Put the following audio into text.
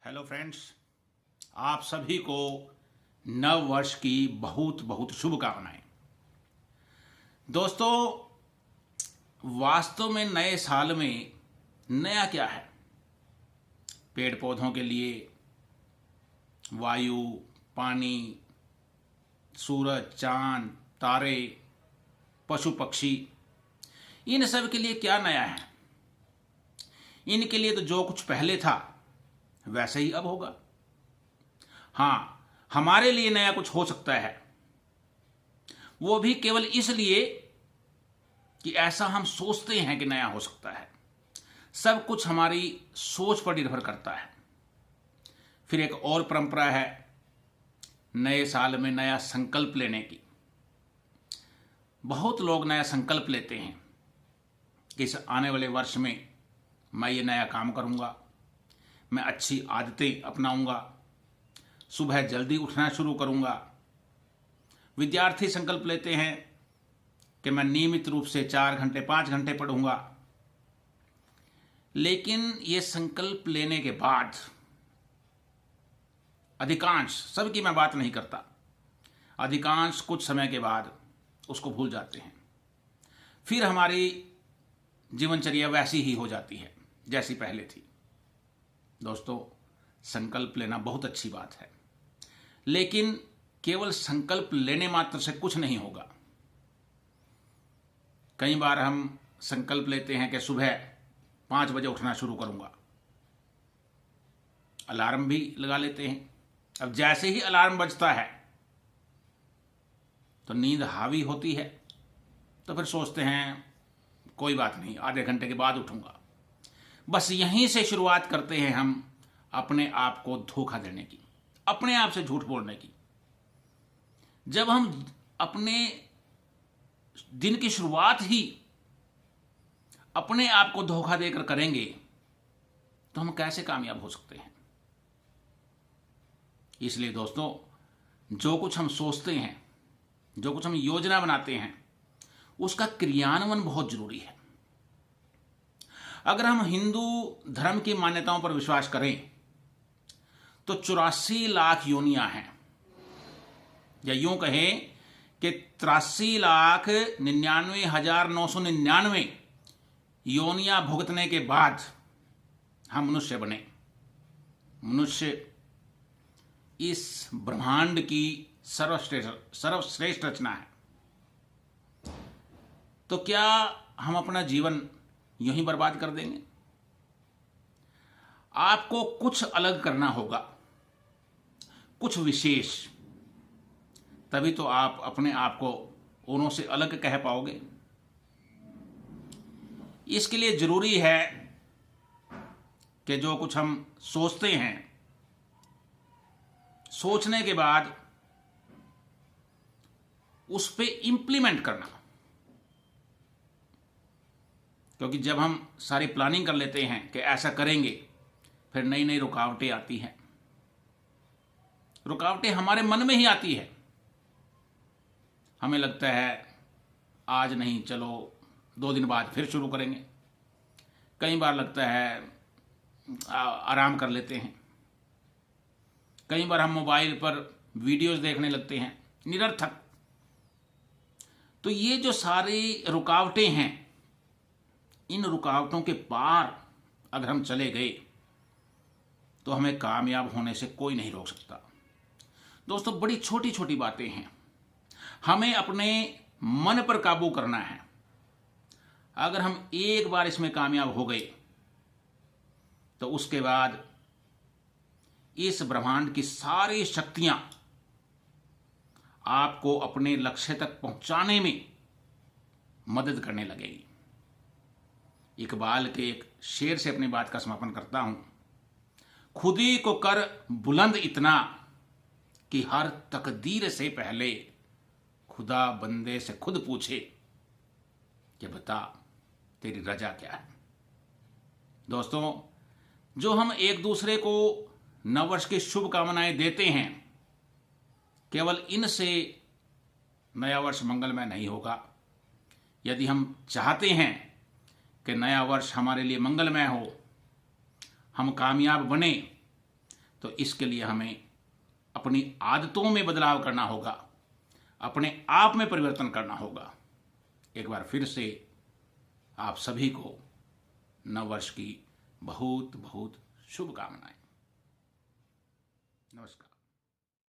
Hello friends, आप सभी को नव वर्ष की बहुत बहुत शुभकामनाएं। दोस्तों, वास्तव में नए साल में नया क्या है? पेड़ पौधों के लिए वायु, पानी, सूरज, चांद, तारे, पशु पक्षी, इन सब के लिए क्या नया है? इनके लिए तो जो कुछ पहले था वैसे ही अब होगा। हाँ, हमारे लिए नया कुछ हो सकता है, वो भी केवल इसलिए कि ऐसा हम सोचते हैं कि नया हो सकता है। सब कुछ हमारी सोच पर निर्भर करता है। फिर एक और परंपरा है नए साल में नया संकल्प लेने की। बहुत लोग नया संकल्प लेते हैं कि इस आने वाले वर्ष में मैं ये नया काम करूंगा, मैं अच्छी आदतें अपनाऊंगा, सुबह जल्दी उठना शुरू करूंगा। विद्यार्थी संकल्प लेते हैं कि मैं नियमित रूप से 4 घंटे 5 घंटे पढ़ूंगा। लेकिन ये संकल्प लेने के बाद अधिकांश, सबकी मैं बात नहीं करता, अधिकांश कुछ समय के बाद उसको भूल जाते हैं। फिर हमारी जीवनचर्या वैसी ही हो जाती है जैसी पहले थी। दोस्तों, संकल्प लेना बहुत अच्छी बात है, लेकिन केवल संकल्प लेने मात्र से कुछ नहीं होगा। कई बार हम संकल्प लेते हैं कि सुबह 5 बजे उठना शुरू करूंगा, अलार्म भी लगा लेते हैं। अब जैसे ही अलार्म बजता है तो नींद हावी होती है, तो फिर सोचते हैं कोई बात नहीं, आधे घंटे के बाद उठूंगा। बस यहीं से शुरुआत करते हैं हम अपने आप को धोखा देने की, अपने आप से झूठ बोलने की। जब हम अपने दिन की शुरुआत ही अपने आप को धोखा देकर करेंगे तो हम कैसे कामयाब हो सकते हैं? इसलिए दोस्तों, जो कुछ हम सोचते हैं, जो कुछ हम योजना बनाते हैं, उसका क्रियान्वयन बहुत जरूरी है। अगर हम हिंदू धर्म की मान्यताओं पर विश्वास करें तो 84 लाख योनियां हैं, या यूं कहें कि 83,99,999 योनियां भुगतने के बाद हम मनुष्य बने। मनुष्य इस ब्रह्मांड की सर्वश्रेष्ठ रचना है। तो क्या हम अपना जीवन यूं ही बर्बाद कर देंगे? आपको कुछ अलग करना होगा, कुछ विशेष, तभी तो आप अपने आप को उनों से अलग कह पाओगे। इसके लिए जरूरी है कि जो कुछ हम सोचते हैं, सोचने के बाद उस पे इंप्लीमेंट करना। क्योंकि जब हम सारी प्लानिंग कर लेते हैं कि ऐसा करेंगे, फिर नई नई रुकावटें आती हैं। रुकावटें हमारे मन में ही आती है। हमें लगता है आज नहीं, चलो 2 दिन बाद फिर शुरू करेंगे। कई बार लगता है आराम कर लेते हैं। कई बार हम मोबाइल पर वीडियोस देखने लगते हैं निरर्थक। तो ये जो सारी रुकावटें हैं, इन रुकावटों के पार अगर हम चले गए तो हमें कामयाब होने से कोई नहीं रोक सकता। दोस्तों, बड़ी छोटी छोटी बातें हैं, हमें अपने मन पर काबू करना है। अगर हम एक बार इसमें कामयाब हो गए तो उसके बाद इस ब्रह्मांड की सारी शक्तियां आपको अपने लक्ष्य तक पहुंचाने में मदद करने लगेगी। इकबाल के एक शेर से अपनी बात का समापन करता हूं। खुदी को कर बुलंद इतना कि हर तकदीर से पहले खुदा बंदे से खुद पूछे कि बता तेरी रजा क्या है। दोस्तों, जो हम एक दूसरे को नववर्ष की शुभकामनाएं देते हैं, केवल इनसे नया वर्ष मंगलमय नहीं होगा। यदि हम चाहते हैं कि नया वर्ष हमारे लिए मंगलमय हो, हम कामयाब बने, तो इसके लिए हमें अपनी आदतों में बदलाव करना होगा, अपने आप में परिवर्तन करना होगा। एक बार फिर से आप सभी को नव वर्ष की बहुत बहुत शुभकामनाएं। नमस्कार।